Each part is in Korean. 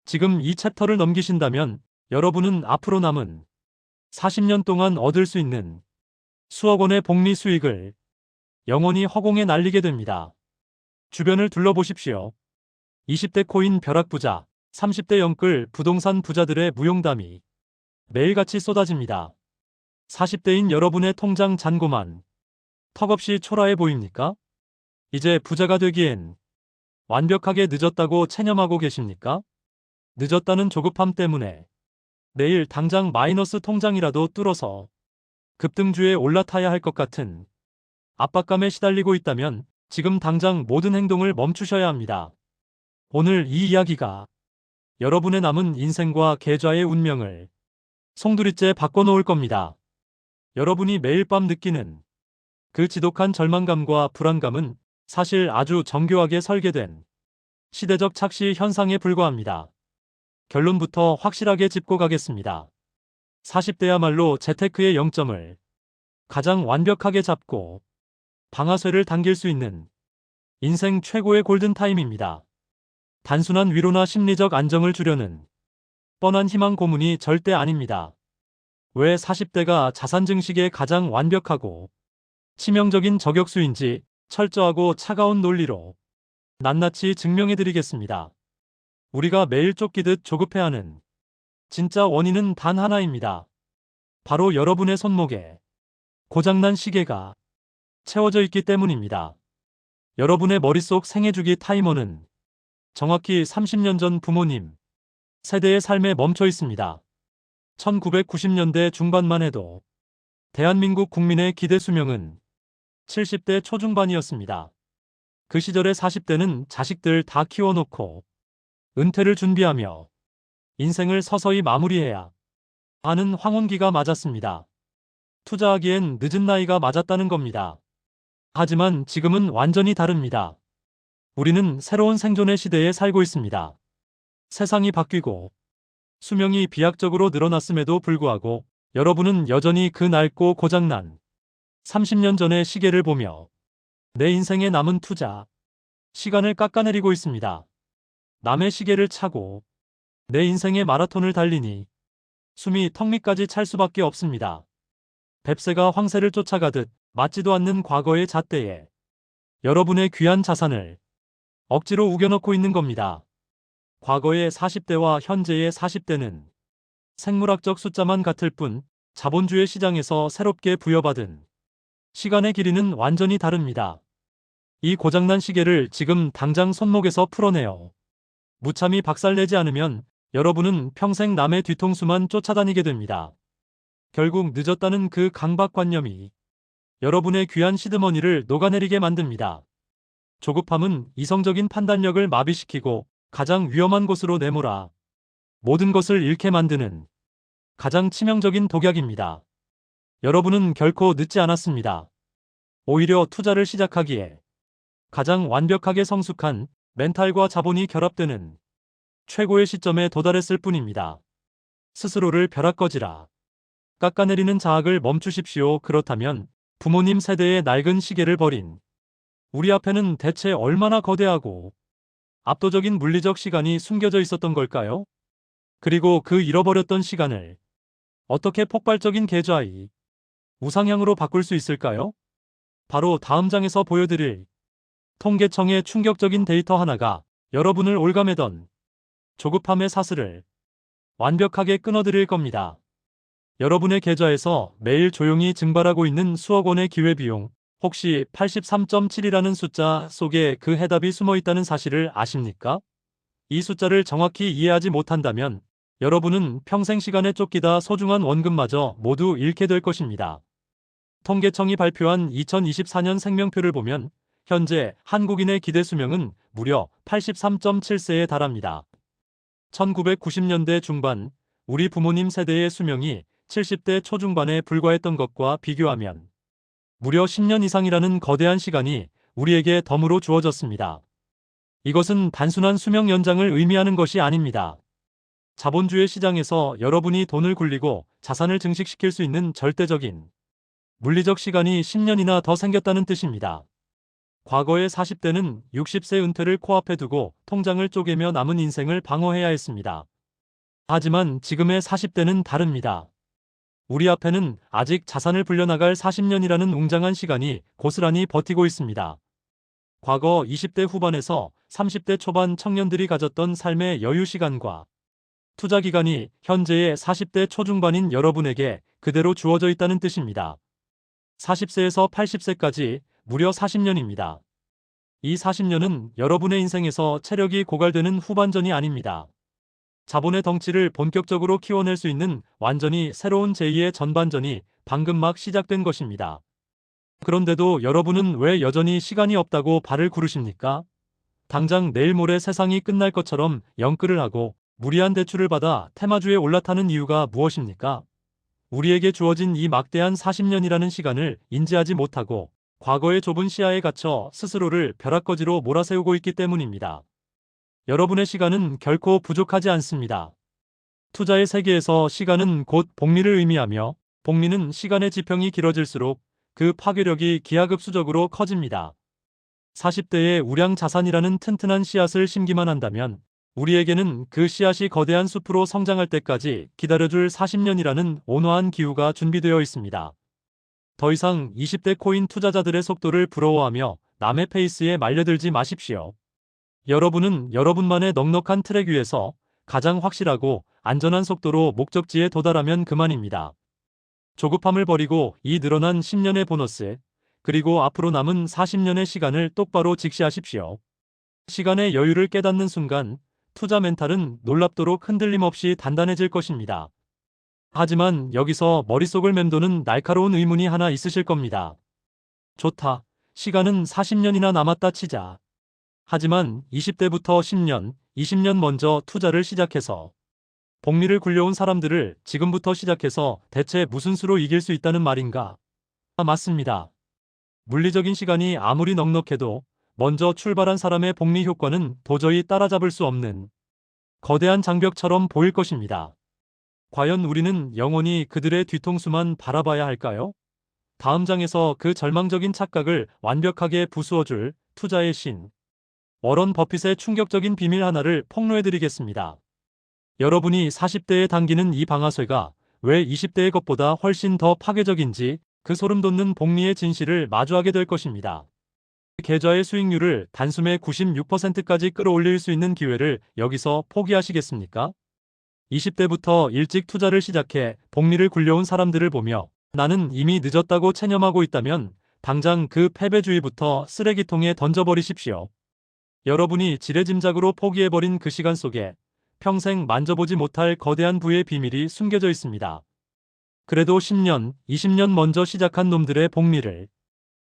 지금 이 챕터를 넘기신다면 여러분은 앞으로 남은 40년 동안 얻을 수 있는 수억 원의 복리 수익을 영원히 허공에 날리게 됩니다. 주변을 둘러보십시오. 20대 코인 벼락부자, 30대 영끌 부동산 부자들의 무용담이 매일같이 쏟아집니다. 40대인 여러분의 통장 잔고만 턱없이 초라해 보입니까? 이제 부자가 되기엔 완벽하게 늦었다고 체념하고 계십니까? 늦었다는 조급함 때문에 내일 당장 마이너스 통장이라도 뚫어서 급등주에 올라타야 할 것 같은 압박감에 시달리고 있다면 지금 당장 모든 행동을 멈추셔야 합니다. 오늘 이 이야기가 여러분의 남은 인생과 계좌의 운명을 송두리째 바꿔놓을 겁니다. 여러분이 매일 밤 느끼는 그 지독한 절망감과 불안감은 사실 아주 정교하게 설계된 시대적 착시 현상에 불과합니다. 결론부터 확실하게 짚고 가겠습니다. 40대야말로 재테크의 0점을 가장 완벽하게 잡고 방아쇠를 당길 수 있는 인생 최고의 골든타임입니다. 단순한 위로나 심리적 안정을 주려는 뻔한 희망 고문이 절대 아닙니다. 왜 40대가 자산 증식의 가장 완벽하고 치명적인 저격수인지 철저하고 차가운 논리로 낱낱이 증명해드리겠습니다. 우리가 매일 쫓기듯 조급해하는 진짜 원인은 단 하나입니다. 바로 여러분의 손목에 고장난 시계가 채워져 있기 때문입니다. 여러분의 머릿속 생애주기 타이머는 정확히 30년 전 부모님 세대의 삶에 멈춰 있습니다. 1990년대 중반만 해도 대한민국 국민의 기대 수명은 70대 초중반이었습니다. 그 시절의 40대는 자식들 다 키워놓고 은퇴를 준비하며 인생을 서서히 마무리해야 하는 황혼기가 맞았습니다. 투자하기엔 늦은 나이가 맞았다는 겁니다. 하지만 지금은 완전히 다릅니다. 우리는 새로운 생존의 시대에 살고 있습니다. 세상이 바뀌고 수명이 비약적으로 늘어났음에도 불구하고 여러분은 여전히 그 낡고 고장난 30년 전의 시계를 보며 내 인생에 남은 투자, 시간을 깎아내리고 있습니다. 남의 시계를 차고 내 인생의 마라톤을 달리니 숨이 턱 밑까지 찰 수밖에 없습니다. 뱁새가 황새를 쫓아가듯 맞지도 않는 과거의 잣대에 여러분의 귀한 자산을 억지로 우겨넣고 있는 겁니다. 과거의 40대와 현재의 40대는 생물학적 숫자만 같을 뿐 자본주의 시장에서 새롭게 부여받은 시간의 길이는 완전히 다릅니다. 이 고장난 시계를 지금 당장 손목에서 풀어내어 무참히 박살내지 않으면 여러분은 평생 남의 뒤통수만 쫓아다니게 됩니다. 결국 늦었다는 그 강박관념이 여러분의 귀한 시드머니를 녹아내리게 만듭니다. 조급함은 이성적인 판단력을 마비시키고 가장 위험한 곳으로 내몰아 모든 것을 잃게 만드는 가장 치명적인 독약입니다. 여러분은 결코 늦지 않았습니다. 오히려 투자를 시작하기에 가장 완벽하게 성숙한 멘탈과 자본이 결합되는 최고의 시점에 도달했을 뿐입니다. 스스로를 벼락거지라 깎아내리는 자학을 멈추십시오. 그렇다면 부모님 세대의 낡은 시계를 버린 우리 앞에는 대체 얼마나 거대하고 압도적인 물리적 시간이 숨겨져 있었던 걸까요? 그리고 그 잃어버렸던 시간을 어떻게 폭발적인 계좌의 우상향으로 바꿀 수 있을까요? 바로 다음 장에서 보여드릴 통계청의 충격적인 데이터 하나가 여러분을 올가매던 조급함의 사슬을 완벽하게 끊어드릴 겁니다. 여러분의 계좌에서 매일 조용히 증발하고 있는 수억 원의 기회비용, 혹시 83.7이라는 숫자 속에 그 해답이 숨어 있다는 사실을 아십니까? 이 숫자를 정확히 이해하지 못한다면 여러분은 평생 시간에 쫓기다 소중한 원금마저 모두 잃게 될 것입니다. 통계청이 발표한 2024년 생명표를 보면 현재 한국인의 기대 수명은 무려 83.7세에 달합니다. 1990년대 중반 우리 부모님 세대의 수명이 70대 초중반에 불과했던 것과 비교하면 무려 10년 이상이라는 거대한 시간이 우리에게 덤으로 주어졌습니다. 이것은 단순한 수명 연장을 의미하는 것이 아닙니다. 자본주의 시장에서 여러분이 돈을 굴리고 자산을 증식시킬 수 있는 절대적인 물리적 시간이 10년이나 더 생겼다는 뜻입니다. 과거의 40대는 60세 은퇴를 코앞에 두고 통장을 쪼개며 남은 인생을 방어해야 했습니다. 하지만 지금의 40대는 다릅니다. 우리 앞에는 아직 자산을 불려나갈 40년이라는 웅장한 시간이 고스란히 버티고 있습니다. 과거 20대 후반에서 30대 초반 청년들이 가졌던 삶의 여유 시간과 투자 기간이 현재의 40대 초중반인 여러분에게 그대로 주어져 있다는 뜻입니다. 40세에서 80세까지 무려 40년입니다. 이 40년은 여러분의 인생에서 체력이 고갈되는 후반전이 아닙니다. 자본의 덩치를 본격적으로 키워낼 수 있는 완전히 새로운 제2의 전반전이 방금 막 시작된 것입니다. 그런데도 여러분은 왜 여전히 시간이 없다고 발을 구르십니까? 당장 내일 모레 세상이 끝날 것처럼 영끌을 하고 무리한 대출을 받아 테마주에 올라타는 이유가 무엇입니까? 우리에게 주어진 이 막대한 40년이라는 시간을 인지하지 못하고 과거의 좁은 시야에 갇혀 스스로를 벼락거지로 몰아세우고 있기 때문입니다. 여러분의 시간은 결코 부족하지 않습니다. 투자의 세계에서 시간은 곧 복리를 의미하며 복리는 시간의 지평이 길어질수록 그 파괴력이 기하급수적으로 커집니다. 40대의 우량 자산이라는 튼튼한 씨앗을 심기만 한다면 우리에게는 그 씨앗이 거대한 숲으로 성장할 때까지 기다려줄 40년이라는 온화한 기후가 준비되어 있습니다. 더 이상 20대 코인 투자자들의 속도를 부러워하며 남의 페이스에 말려들지 마십시오. 여러분은 여러분만의 넉넉한 트랙 위에서 가장 확실하고 안전한 속도로 목적지에 도달하면 그만입니다. 조급함을 버리고 이 늘어난 10년의 보너스, 그리고 앞으로 남은 40년의 시간을 똑바로 직시하십시오. 시간의 여유를 깨닫는 순간 투자 멘탈은 놀랍도록 흔들림 없이 단단해질 것입니다. 하지만 여기서 머릿속을 맴도는 날카로운 의문이 하나 있으실 겁니다. 좋다. 시간은 40년이나 남았다 치자. 하지만 20대부터 10년, 20년 먼저 투자를 시작해서 복리를 굴려온 사람들을 지금부터 시작해서 대체 무슨 수로 이길 수 있다는 말인가? 맞습니다. 물리적인 시간이 아무리 넉넉해도 먼저 출발한 사람의 복리 효과는 도저히 따라잡을 수 없는 거대한 장벽처럼 보일 것입니다. 과연 우리는 영원히 그들의 뒤통수만 바라봐야 할까요? 다음 장에서 그 절망적인 착각을 완벽하게 부수어줄 투자의 신, 워런 버핏의 충격적인 비밀 하나를 폭로해드리겠습니다. 여러분이 40대에 당기는 이 방아쇠가 왜 20대의 것보다 훨씬 더 파괴적인지 그 소름돋는 복리의 진실을 마주하게 될 것입니다. 계좌의 수익률을 단숨에 96%까지 끌어올릴 수 있는 기회를 여기서 포기하시겠습니까? 20대부터 일찍 투자를 시작해 복리를 굴려온 사람들을 보며 나는 이미 늦었다고 체념하고 있다면 당장 그 패배주의부터 쓰레기통에 던져버리십시오. 여러분이 지레짐작으로 포기해버린 그 시간 속에 평생 만져보지 못할 거대한 부의 비밀이 숨겨져 있습니다. 그래도 10년, 20년 먼저 시작한 놈들의 복리를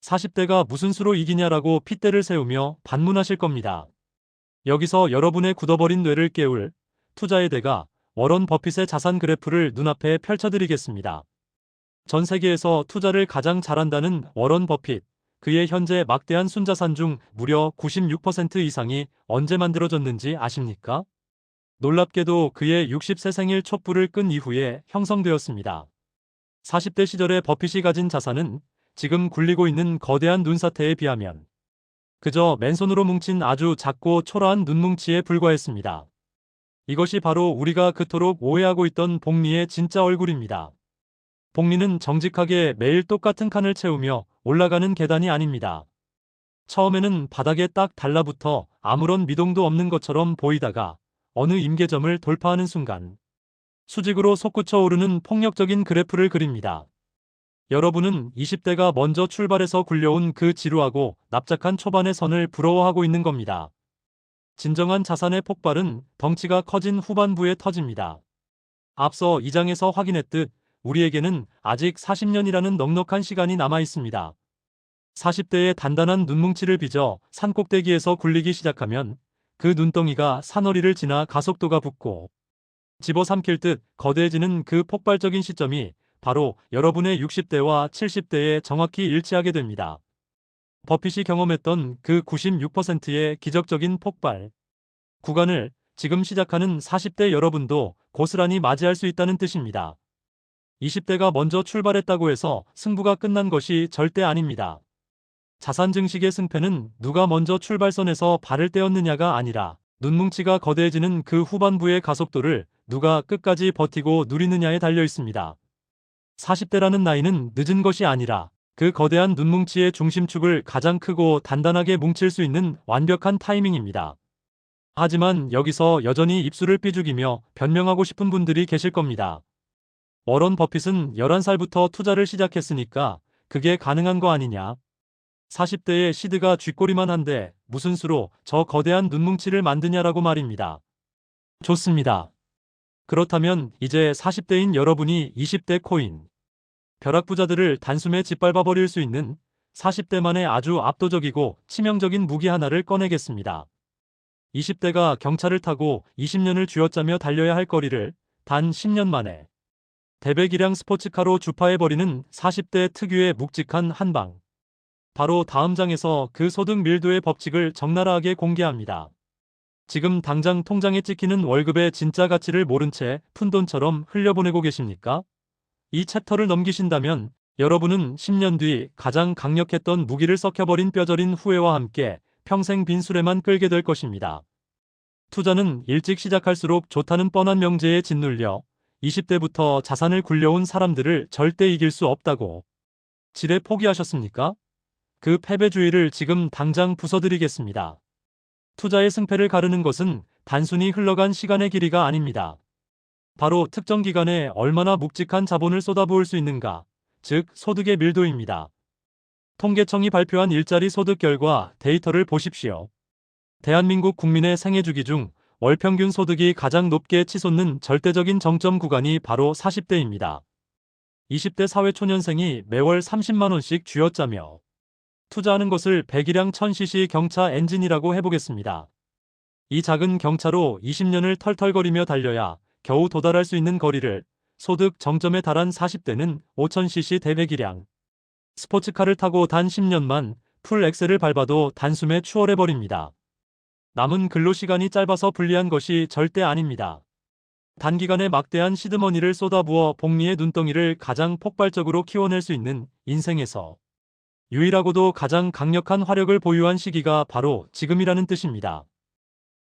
40대가 무슨 수로 이기냐라고 핏대를 세우며 반문하실 겁니다. 여기서 여러분의 굳어버린 뇌를 깨울 투자의 대가 워런 버핏의 자산 그래프를 눈앞에 펼쳐드리겠습니다. 전 세계에서 투자를 가장 잘한다는 워런 버핏, 그의 현재 막대한 순자산 중 무려 96% 이상이 언제 만들어졌는지 아십니까? 놀랍게도 그의 60세 생일 촛불을 끈 이후에 형성되었습니다. 40대 시절의 버핏이 가진 자산은 지금 굴리고 있는 거대한 눈사태에 비하면 그저 맨손으로 뭉친 아주 작고 초라한 눈뭉치에 불과했습니다. 이것이 바로 우리가 그토록 오해하고 있던 복리의 진짜 얼굴입니다. 복리는 정직하게 매일 똑같은 칸을 채우며 올라가는 계단이 아닙니다. 처음에는 바닥에 딱 달라붙어 아무런 미동도 없는 것처럼 보이다가 어느 임계점을 돌파하는 순간 수직으로 솟구쳐 오르는 폭력적인 그래프를 그립니다. 여러분은 20대가 먼저 출발해서 굴려온 그 지루하고 납작한 초반의 선을 부러워하고 있는 겁니다. 진정한 자산의 폭발은 덩치가 커진 후반부에 터집니다. 앞서 2장에서 확인했듯 우리에게는 아직 40년이라는 넉넉한 시간이 남아 있습니다. 40대의 단단한 눈뭉치를 빚어 산꼭대기에서 굴리기 시작하면 그 눈덩이가 산허리를 지나 가속도가 붙고 집어삼킬 듯 거대해지는 그 폭발적인 시점이 바로 여러분의 60대와 70대에 정확히 일치하게 됩니다. 버핏이 경험했던 그 96%의 기적적인 폭발 구간을 지금 시작하는 40대 여러분도 고스란히 맞이할 수 있다는 뜻입니다. 20대가 먼저 출발했다고 해서 승부가 끝난 것이 절대 아닙니다. 자산 증식의 승패는 누가 먼저 출발선에서 발을 떼었느냐가 아니라 눈뭉치가 거대해지는 그 후반부의 가속도를 누가 끝까지 버티고 누리느냐에 달려 있습니다. 40대라는 나이는 늦은 것이 아니라 그 거대한 눈뭉치의 중심축을 가장 크고 단단하게 뭉칠 수 있는 완벽한 타이밍입니다. 하지만 여기서 여전히 입술을 삐죽이며 변명하고 싶은 분들이 계실 겁니다. 워런 버핏은 11살부터 투자를 시작했으니까 그게 가능한 거 아니냐. 40대의 시드가 쥐꼬리만 한데 무슨 수로 저 거대한 눈뭉치를 만드냐라고 말입니다. 좋습니다. 그렇다면 이제 40대인 여러분이 20대 코인, 벼락부자들을 단숨에 짓밟아버릴 수 있는 40대만의 아주 압도적이고 치명적인 무기 하나를 꺼내겠습니다. 20대가 경차를 타고 20년을 쥐어짜며 달려야 할 거리를 단 10년 만에 대배기량 스포츠카로 주파해버리는 40대 특유의 묵직한 한방. 바로 다음 장에서 그 소득 밀도의 법칙을 적나라하게 공개합니다. 지금 당장 통장에 찍히는 월급의 진짜 가치를 모른 채 푼돈처럼 흘려보내고 계십니까? 이 챕터를 넘기신다면 여러분은 10년 뒤 가장 강력했던 무기를 썩혀버린 뼈저린 후회와 함께 평생 빈수레만 끌게 될 것입니다. 투자는 일찍 시작할수록 좋다는 뻔한 명제에 짓눌려 20대부터 자산을 굴려온 사람들을 절대 이길 수 없다고 지레 포기하셨습니까? 그 패배주의를 지금 당장 부숴드리겠습니다. 투자의 승패를 가르는 것은 단순히 흘러간 시간의 길이가 아닙니다. 바로 특정 기간에 얼마나 묵직한 자본을 쏟아부을 수 있는가, 즉 소득의 밀도입니다. 통계청이 발표한 일자리 소득 결과 데이터를 보십시오. 대한민국 국민의 생애주기 중 월평균 소득이 가장 높게 치솟는 절대적인 정점 구간이 바로 40대입니다. 20대 사회초년생이 매월 30만 원씩 쥐어짜며 투자하는 것을 배기량 1000cc 경차 엔진이라고 해보겠습니다. 이 작은 경차로 20년을 털털거리며 달려야 겨우 도달할 수 있는 거리를 소득 정점에 달한 40대는 5000cc 대배기량 스포츠카를 타고 단 10년만 풀 엑셀을 밟아도 단숨에 추월해버립니다. 남은 근로시간이 짧아서 불리한 것이 절대 아닙니다. 단기간에 막대한 시드머니를 쏟아부어 복리의 눈덩이를 가장 폭발적으로 키워낼 수 있는 인생에서 유일하고도 가장 강력한 화력을 보유한 시기가 바로 지금이라는 뜻입니다.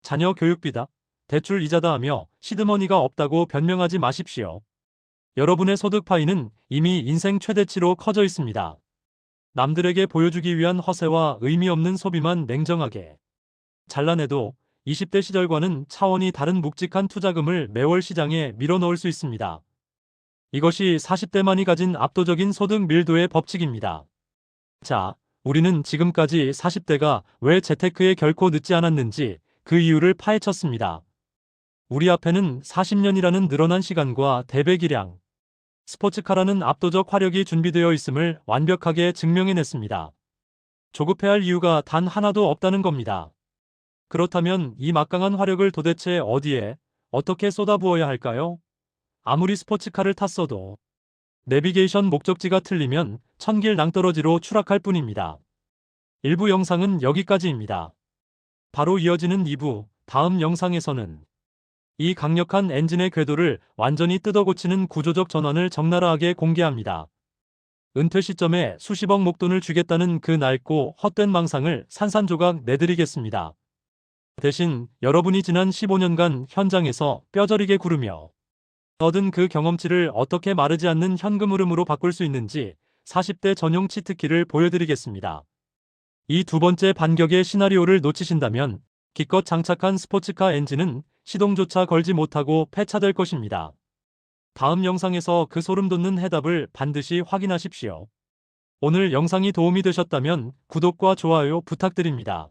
자녀 교육비다, 대출 이자다 하며 시드머니가 없다고 변명하지 마십시오. 여러분의 소득 파이는 이미 인생 최대치로 커져 있습니다. 남들에게 보여주기 위한 허세와 의미 없는 소비만 냉정하게 잘라내도 20대 시절과는 차원이 다른 묵직한 투자금을 매월 시장에 밀어넣을 수 있습니다. 이것이 40대만이 가진 압도적인 소득 밀도의 법칙입니다. 자, 우리는 지금까지 40대가 왜 재테크에 결코 늦지 않았는지 그 이유를 파헤쳤습니다. 우리 앞에는 40년이라는 늘어난 시간과 대배기량, 스포츠카라는 압도적 화력이 준비되어 있음을 완벽하게 증명해냈습니다. 조급해할 이유가 단 하나도 없다는 겁니다. 그렇다면 이 막강한 화력을 도대체 어디에, 어떻게 쏟아부어야 할까요? 아무리 스포츠카를 탔어도 내비게이션 목적지가 틀리면 천길 낭떠러지로 추락할 뿐입니다. 1부 영상은 여기까지입니다. 바로 이어지는 2부, 다음 영상에서는 이 강력한 엔진의 궤도를 완전히 뜯어고치는 구조적 전환을 적나라하게 공개합니다. 은퇴 시점에 수십억 목돈을 주겠다는 그 낡고 헛된 망상을 산산조각 내드리겠습니다. 대신 여러분이 지난 15년간 현장에서 뼈저리게 구르며 얻은 그 경험치를 어떻게 마르지 않는 현금 흐름으로 바꿀 수 있는지 40대 전용 치트키를 보여드리겠습니다. 이 두 번째 반격의 시나리오를 놓치신다면 기껏 장착한 스포츠카 엔진은 시동조차 걸지 못하고 폐차될 것입니다. 다음 영상에서 그 소름 돋는 해답을 반드시 확인하십시오. 오늘 영상이 도움이 되셨다면 구독과 좋아요 부탁드립니다.